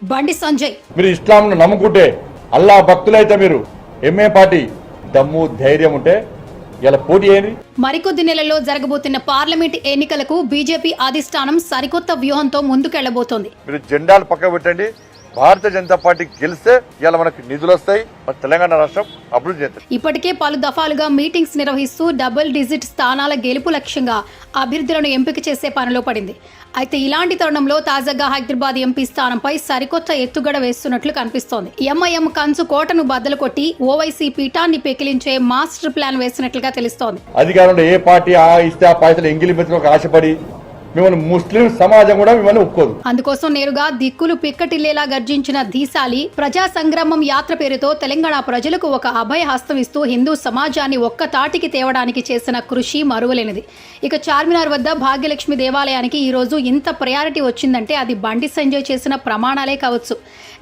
బండి సంజయ్ మీరు ఇస్లాంను నమ్ముకుంటే అల్లా భక్తులైతే మీరు ఎంఏ పార్టీ దమ్ము ధైర్యం ఉంటే ఇలా పోటీ ఏంది. మరికొద్ది నెలల్లో జరగబోతున్న పార్లమెంట్ ఎన్నికలకు బీజేపీ అధిష్టానం సరికొత్త వ్యూహంతో ముందుకెళ్లబోతోంది. మీరు జెండాలు పక్క పెట్టండి. భారతీయ జనతా పార్టీ గెలిస్తే ఇలా మనకు నిధులు వస్తాయి, మన తెలంగాణ రాష్ట్రం అభివృద్ధి చేస్తారు. ఇప్పటికే పలు దఫాలుగా మీటింగ్స్ నిర్వహిస్తూ డబుల్ డిజిట్ స్థానాల గెలుపు లక్ష్యంగా అభ్యర్థులను ఎంపిక చేసే పనిలో పడింది. అయితే ఇలాంటి తరుణంలో తాజాగా హైదరాబాద్ ఎంపీ స్థానంపై సరికొత్త ఎత్తుగడ వేస్తున్నట్లు కనిపిస్తోంది. ఎంఐఎం కంచు కోటను బద్దలు కొట్టి ఓవైసీ పీఠాన్ని పెకిలించే మాస్టర్ ప్లాన్ వేసినట్లుగా తెలుస్తోంది. అధికారంలో ఏ పార్టీ ఇస్తే ఆ పైసలు ఎంగిలి మెతులకు ఆశపడి మిమ్మల్ని ముస్లిం సమాజం కూడా మిమ్మల్ని ఒప్పుకోదు. అందుకోసం నేరుగా దిక్కులు పిక్కటిల్లేలా గర్జించిన ధీశాలి ప్రజా సంగ్రామం యాత్ర పేరుతో తెలంగాణ ప్రజలకు ఒక అభయ హస్తం ఇస్తూ హిందూ సమాజాన్ని ఒక్క తాటికి తేవడానికి చేసిన కృషి మరువలేనిది. ఇక చార్మినార్ వద్ద భాగ్యలక్ష్మి దేవాలయానికి ఈ రోజు ఇంత ప్రయారిటీ వచ్చిందంటే అది బండి సంజయ్ చేసిన ప్రమాణాలే కావచ్చు,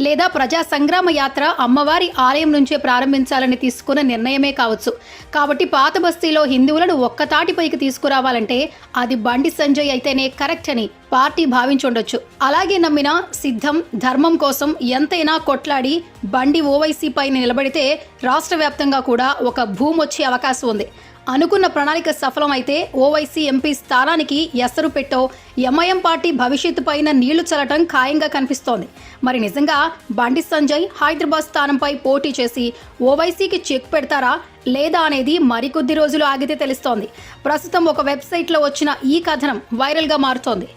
లేదా ప్రజా సంగ్రామ యాత్ర అమ్మవారి ఆలయం నుంచే ప్రారంభించాలని తీసుకున్న నిర్ణయమే కావచ్చు. కాబట్టి పాత బస్తీలో హిందువులను ఒక్కతాటిపైకి తీసుకురావాలంటే అది బండి సంజయ్ అయితేనే కరెక్ట్ అని పార్టీ భావించుండొచ్చు. అలాగే నమ్మిన సిద్ధం ధర్మం కోసం ఎంతైనా కొట్లాడి బండి ఓవైసీ పైన నిలబడితే రాష్ట్ర వ్యాప్తంగా కూడా ఒక భూమి వచ్చే అవకాశం ఉంది. అనుకున్న ప్రణాళిక సఫలం అయితే ఓవైసీ ఎంపీ స్థానానికి ఎసరు పెట్టో ఎంఐఎం పార్టీ భవిష్యత్తు పైన నీళ్లు చల్లటం ఖాయంగా కనిపిస్తోంది. మరి నిజంగా బండి సంజయ్ హైదరాబాద్ స్థానంపై పోటీ చేసి ఓవైసీకి చెక్ పెడతారా లేదా అనేది మరికొద్ది రోజులు ఆగితే తెలుస్తోంది. ప్రస్తుతం ఒక వెబ్సైట్లో వచ్చిన ఈ కథనం వైరల్గా మారుతోంది.